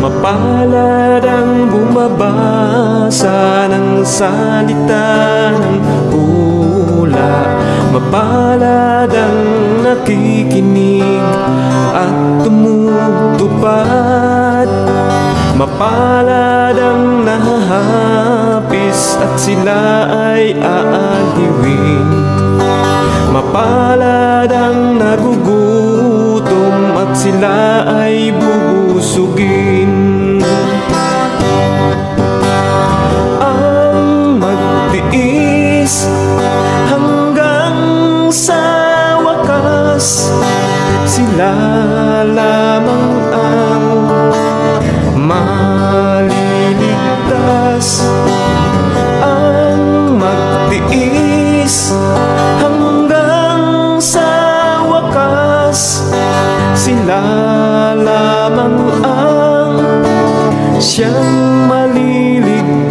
Mapalad ang bumabasa ng salita ng pula. Mapalad ang nakikinig at tumutupad. Mapalad ang nahahapis at sila ay aaliwin. Mapalad ang nagugutom at sila ay bubusugin. Ang magtiis hanggang sa wakas, sila lamang ang maliligtas. Ang magtiis hanggang sa wakas, sila lamang ang siyang maliligtas.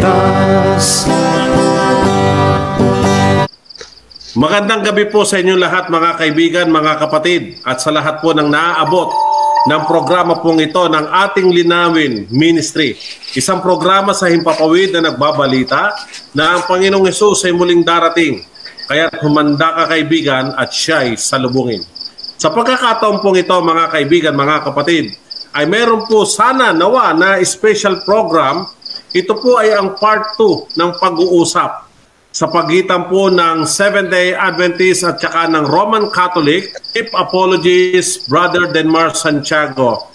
Magandang gabi po sa inyo lahat, mga kaibigan, mga kapatid, at sa lahat po ng naaabot ng programa pong ito ng ating Linawin Ministry. Isang programa sa himpapawid na nagbabalita na ang Panginoong Hesus ay muling darating. Kaya humanda ka, kaibigan, at siya'y salubungin. Sa pagkakataon pong ito, mga kaibigan, mga kapatid, ay meron po sana nawa na special program. Ito po ay ang part 2 ng pag-uusap sa pagitan po ng Seventh-day Adventist at saka ng Roman Catholic, Chief Apologist Brother Denmar Santiago.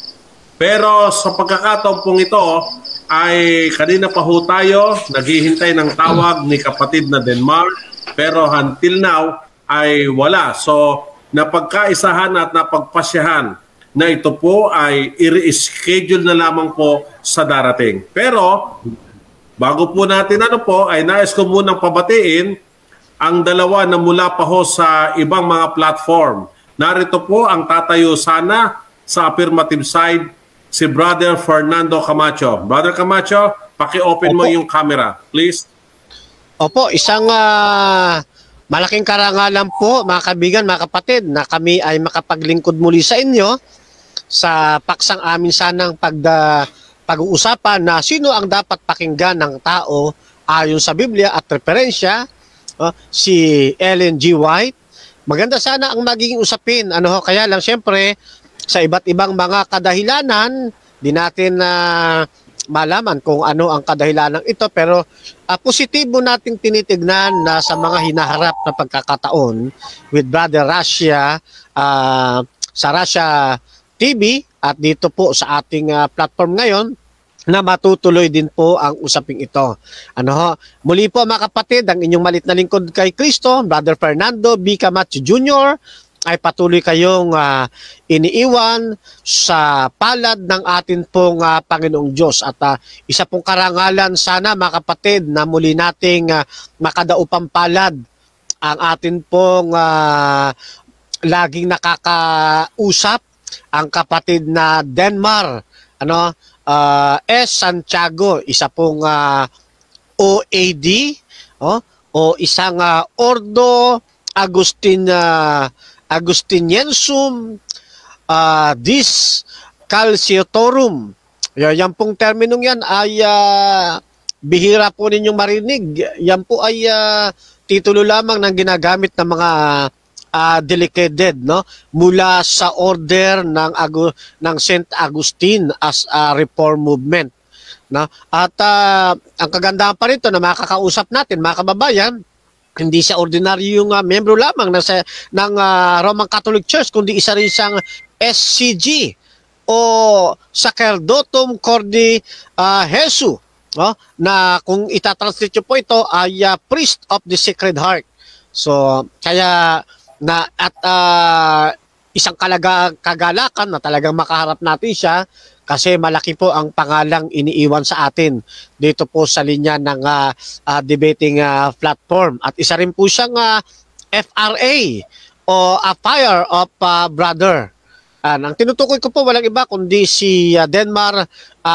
Pero sa pagkakataon pong ito ay kanina pa ho tayo naghihintay ng tawag ni kapatid na Denmar, pero until now ay wala. So napagkaisahan at napagpasyahan na ito po ay i-reschedule na lamang po sa darating. Pero bago po natin ay nais ko munang pabatiin ang dalawa na mula pa ho sa ibang mga platform. Narito po ang tatayo sana sa affirmative side, si Brother Fernando Camacho. Brother Camacho, paki-open mo yung camera, please. Opo, isang malaking karangalan po, mga kaibigan, mga kapatid, na kami ay makapaglingkod muli sa inyo sa paksang amin sanang pag-uusapan na sino ang dapat pakinggan ng tao ayon sa Biblia at referensya, si Ellen G. White. Maganda sana ang magiging usapin. Kaya lang siyempre sa iba't ibang mga kadahilanan, di natin malaman kung ano ang kadahilanan ito, pero positibo nating tinitignan na sa mga hinaharap na pagkakataon with Brother Russia sa Russia TV at dito po sa ating platform ngayon na matutuloy din po ang usaping ito. Muli po mga kapatid, ang inyong malit na lingkod kay Kristo, Brother Fernando B. Camacho Jr. ay patuloy kayong iniiwan sa palad ng atin pong Panginoong Diyos. At isa pong karangalan sana mga kapatid na muli nating makadaupang palad ang atin pong laging nakakausap, ang kapatid na Denmar S. Santiago, isa pong OAD o isang Ordo Agustiniensum Discalcitorum. Yan pong terminong yan ay bihira po ninyong marinig. Yan po ay titulo lamang ng ginagamit ng mga delegated mula sa order ng St. Augustine as a reform movement. At ang kagandahan pa rito na makakausap natin, mga kababayan, hindi siya ordinaryong membro lamang ng Roman Catholic Church, kundi isa rin siyang SCG o Sacerdotum Cordi Jesu, na kung itatranslate po ito ay Priest of the Sacred Heart. So kaya isang kagalakan na talagang makaharap natin siya kasi malaki po ang pangalang iniiwan sa atin dito po sa linya ng debating platform. At isa rin po siyang FRA o a Fire of Brother. Ang tinutukoy ko po walang iba kundi si Denmar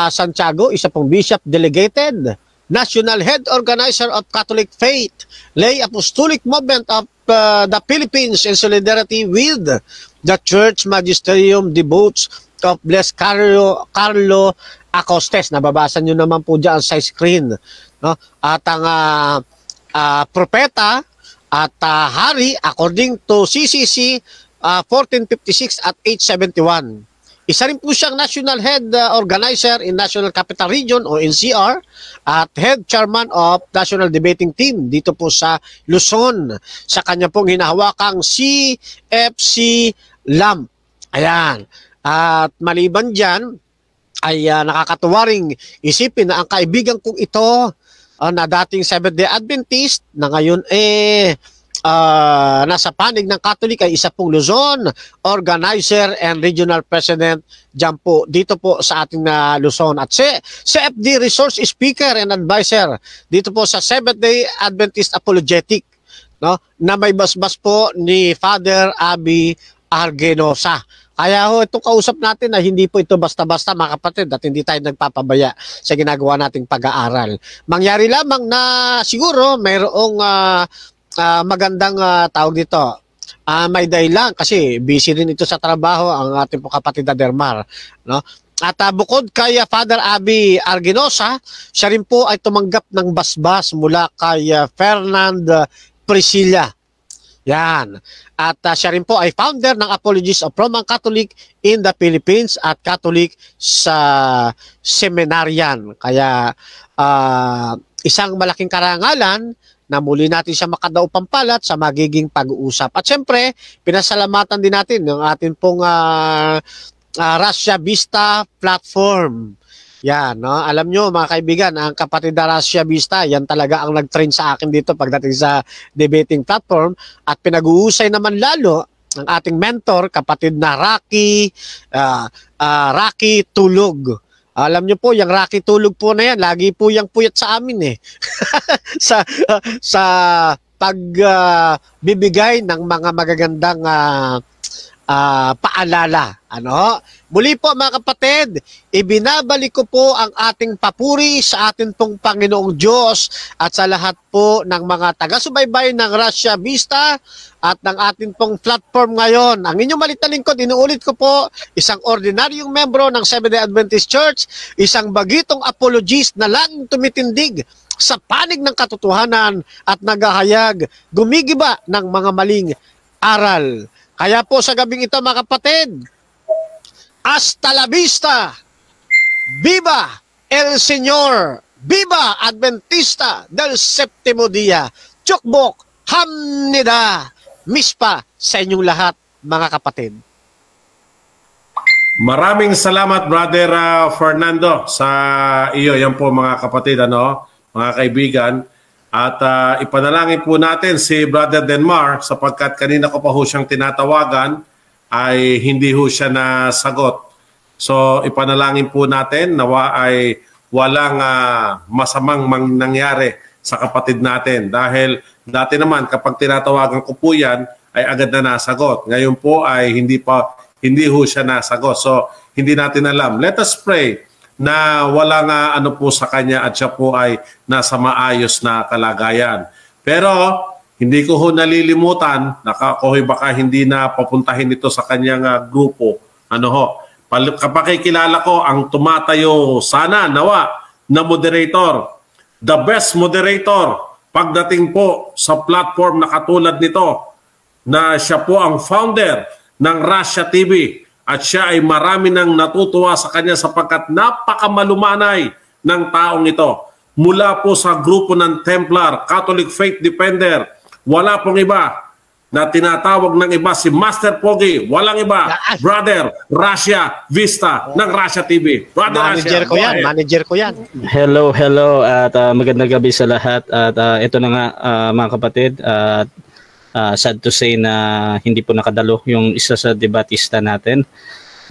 Santiago, isa pong Bishop Delegated, National Head Organizer of Catholic Faith, Lay Apostolic Movement of the Philippines in solidarity with the Church Magisterium Devotes of Blessed Carlo Acostes. Nababasa nyo naman po dyan sa screen. No? At ang propeta at hari according to CCC 1456 at 871. Isa rin po siyang National Head Organizer in National Capital Region o NCR at Head Chairman of National Debating Team dito po sa Luzon sa kanya pong hinahawakang CFC LAMP. Ayan. At maliban dyan ay nakakatuwa ring isipin na ang kaibigan kong ito na dating Seventh-day Adventist na ngayon nasa panig ng Catholic ay isa pong Luzon organizer and regional president dyan po, dito po sa ating Luzon. At CFD resource speaker and advisor dito po sa Seventh-day Adventist Apologetic, no? Na may basbas po ni Father Abby Argenosa. Kaya ho, itong kausap natin na hindi po ito basta-basta mga kapatid at hindi tayo nagpapabaya sa ginagawa nating pag-aaral. Mangyari lamang na siguro mayroong magandang tawag dito. May dahilan kasi busy rin ito sa trabaho ang ating po kapatid na Dermar, no? At bukod kay Father Abby Argenosa, siya rin po ay tumanggap ng basbas mula kay Fernand Priscilla. Yan. At siya rin po ay founder ng Apologies of Roman Catholic in the Philippines at Catholic sa Seminarian. Kaya isang malaking karangalan na muli natin siya makadaupampalat sa magiging pag-uusap. At siyempre, pinasalamatan din natin yung ating pong Russia Vista platform. Yan, no? Alam nyo mga kaibigan, ang kapatid na Russia Vista, yan talaga ang nag-train sa akin dito pagdating sa debating platform. At pinag-uusay naman lalo ang ating mentor, kapatid na Rocky Tulog. Alam nyo po, yung Rocky Tulog po na yan, lagi po yung puyat sa amin sa pagbibigay ng mga magagandang paalala. Ano? Muli po mga kapatid, ibinabalik ko po ang ating papuri sa ating pong Panginoong Diyos at sa lahat po ng mga taga-subaybay ng Russia Vista at ng ating pong platform ngayon. Ang inyong malit na lingkod, inuulit ko po, isang ordinaryong membro ng Seventh-day Adventist Church, isang bagitong apologist na laging tumitindig sa panig ng katotohanan at naghahayag, gumigiba ng mga maling aral. Kaya po sa gabing ito mga kapatid, hasta la vista, viva el Señor, viva Adventista del Séptimo Día, Chukbok, Hamnida, Mispa sa inyong lahat mga kapatid. Maraming salamat Brother Fernando sa iyo. Yan po mga kapatid, mga kaibigan. At ipanalangin po natin si Brother Denmar sapagkat kanina ko pa ho siyang tinatawagan ay hindi ho siya nasagot. So ipanalangin po natin nawa ay walang masamang nangyari sa kapatid natin. Dahil dati naman kapag tinatawagan ko po yan ay agad na nasagot. Ngayon po ay hindi ho siya nasagot. So hindi natin alam. Let us pray na walang po sa kanya at siya po ay nasa maayos na kalagayan. Pero hindi ko ho nalilimutan, nakakoy baka hindi na papuntahin ito sa kanyang grupo. Kapakikilala ko ang tumatayo sana nawa na moderator, the best moderator pagdating po sa platform na katulad nito, na siya po ang founder ng Russia TV at siya ay marami nang natutuwa sa kanya sapagkat napakamalumanay ng taong ito. Mula po sa grupo ng Templar, Catholic Faith Defender, wala pong iba na tinatawag ng iba si Master Pogi, walang iba, Brother Russia Vista ng Russia TV. Brother Manager Russia, ko yan, manager ko yan. Hello at magandang gabi sa lahat at ito na nga mga kapatid at sad to say na hindi po nakadalo yung isa sa debatista natin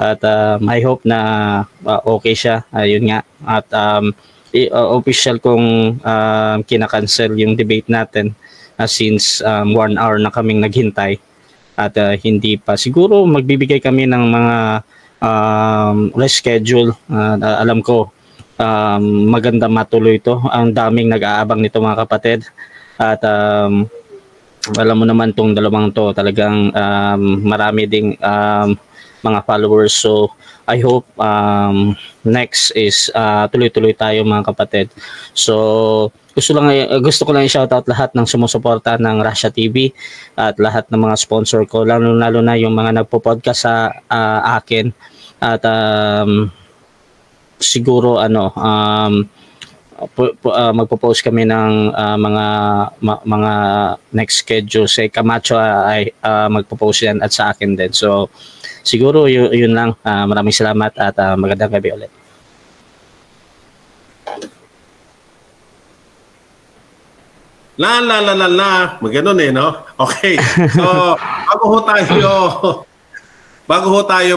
at I hope na okay siya, yun nga at official kong kinakancel yung debate natin since 1 hour na kaming naghintay at hindi pa siguro magbibigay kami ng mga reschedule. Alam ko maganda matuloy ito, ang daming nag-aabang nito mga kapatid at alam mo naman tong dalawang to talagang marami ding mga followers. So I hope next is tuloy-tuloy tayo mga kapatid. So gusto ko lang i-shoutout lahat ng sumusuporta ng Russia TV at lahat ng mga sponsor ko, lalo na yung mga nagpo-podcast sa akin. At siguro magpo-post kami ng mga next schedule. Si Camacho ay magpo-post yan at sa akin din. So siguro yun lang. Maraming salamat at magandang gabi ulit. Maganon no? Okay. So, bago ho tayo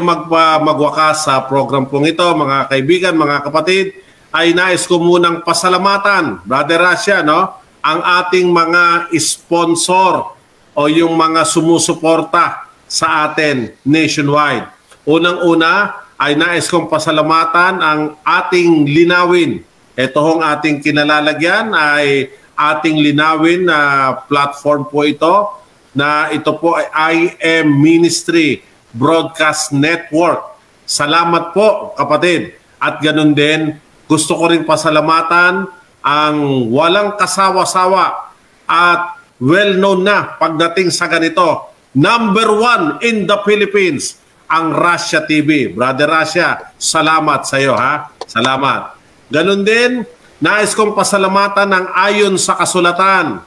magwakas sa program pong ito, mga kaibigan, mga kapatid, ay nais ko munang pasalamatan, Brother Russia, no? Ang ating mga sponsor o yung mga sumusuporta sa atin nationwide. Unang-una ay nais kong pasalamatan ang ating linawin. Ito hong ating kinalalagyan ay ating linawin na platform po ito, na ito po ay IM Ministry Broadcast Network. Salamat po kapatid. At ganun din, gusto ko rin pasalamatan ang walang kasawa-sawa at well-known na pagdating sa ganito, number 1 in the Philippines, ang Russia TV. Brother Russia, salamat sa iyo ha. Salamat. Ganun din, nais kong pasalamatan ng ayon sa kasulatan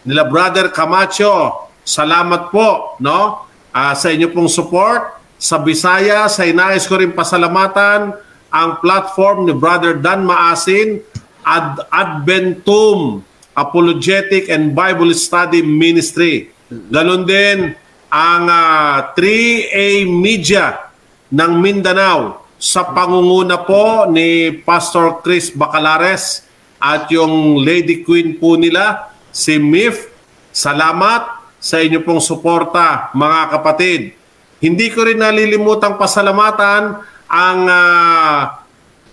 nila Brother Camacho. Salamat po, no? Sa inyo pong support. Sa Bisaya, sa nais ko rin pasalamatan ang platform ni Brother Dan Maasin, Adventum Apologetic and Bible Study Ministry. Ganon din ang 3A Media ng Mindanao sa pangunguna po ni Pastor Chris Bacalares at yung Lady Queen po nila, si Mif. Salamat sa inyo pong suporta, mga kapatid. Hindi ko rin nalilimutang pasalamatan ang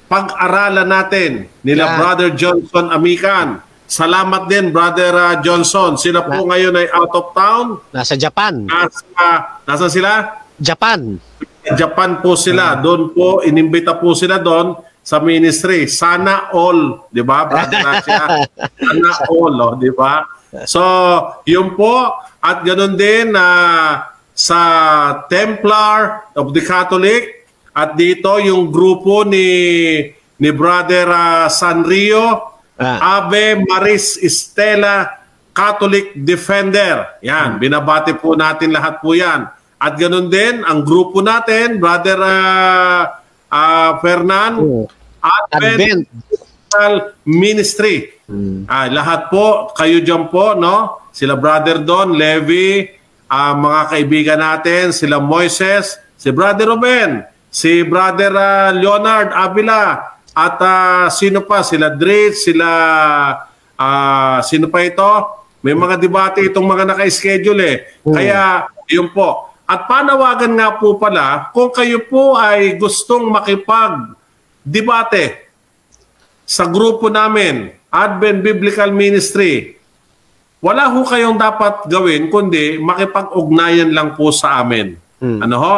pag-aralan natin nila Brother Johnson Amican. Salamat din, Brother Johnson. Sila po ngayon ay out of town. Nasa Japan. Nasa sila? Japan. Japan po sila. Doon po, inimbita po sila doon sa ministry. Sana all, di ba? Sana all, di ba? So, yun po. At ganoon din sa Templar of the Catholic. At dito yung grupo ni Brother Sanrio, Ave Maris Estela Catholic Defender. Yan, binabati po natin lahat po yan. At ganoon din, ang grupo natin, Brother Fernan, Advent Ministry. Lahat po, kayo dyan po, no? Sila Brother Don, Levi, mga kaibigan natin, sila Moises, si Brother Ruben, si Brother Leonard Avila, at sino pa? Sila Dritz, sila sino pa ito? May mga debate itong mga naka-schedule Kaya, yun po. At panawagan nga po pala, kung kayo po ay gustong makipag-debate sa grupo namin, Advent Biblical Ministry, wala ho kayong dapat gawin kundi makipag-ugnayan lang po sa amin. Ano ho?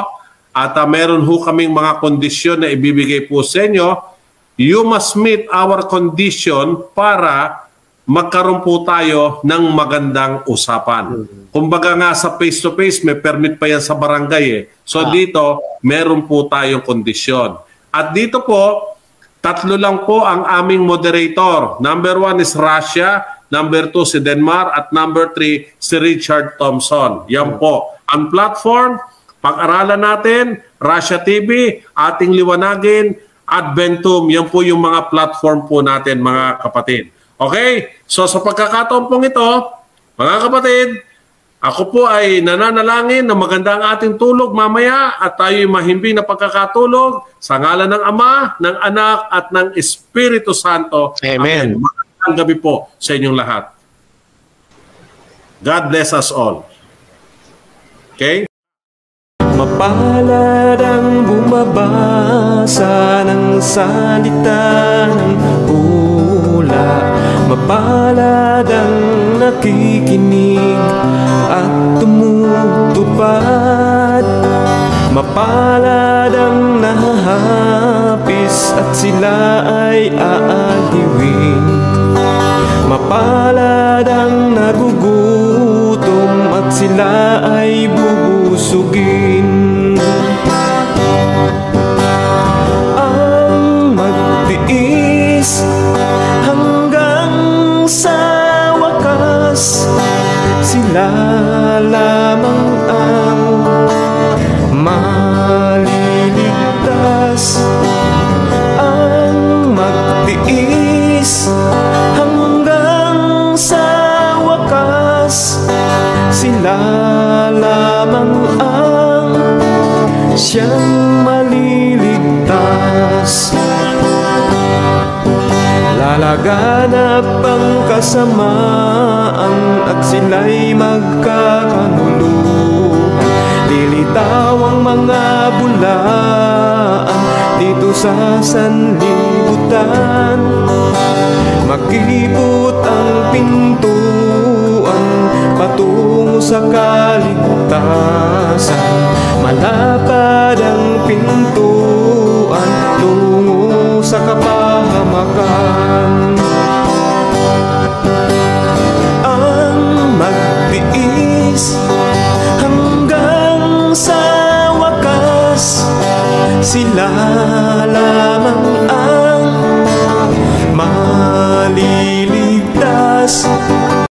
At meron ho kaming mga kondisyon na ibibigay po sa inyo. You must meet our condition para magkaroon po tayo ng magandang usapan. Kumbaga nga sa face-to-face, may permit pa yan sa barangay So dito, meron po tayong kondisyon. At dito po, 3 lang po ang aming moderator. Number 1 is Russia, number 2 si Denmark, at number 3 si Richard Thompson. Yan po. Ang platform, pag-aralan natin, Russia TV, ating liwanagin, Adventum. Yan po yung mga platform po natin, mga kapatid. Okay? So sa pagkakataon pong ito, mga kapatid, ako po ay nananalangin na maganda ang ating tulog mamaya at tayo'y mahimbing na pagkakatulog sa ngalan ng Ama, ng Anak, at ng Espiritu Santo. Amen. Magandang gabi po sa inyong lahat. God bless us all. Okay? Mapalad ang bumabasa ng salita ng pula. Mapalad ang nakikinig at tumutupad. Mapalad ang nahahapis at sila ay aaliwin. Mapalad ang nagugutom at sila ay bubusugin. Ang magtiis hanggang sa wakas, sila lamang ang maliligtas. Ang magtiis hanggang sa wakas, sila lamang ang siyang maliligtas. Lalaganap ang kasamaan at sila'y magkakanuluhan. Lilitaw ang mga bulaan dito sa sanlibutan. Makipot ang pintuan patungo sa kaligtasan. Malapad ang pintuan tungo sa kapahamakan. Ang magtiis hanggang sa wakas, sila lamang ang maliligtas.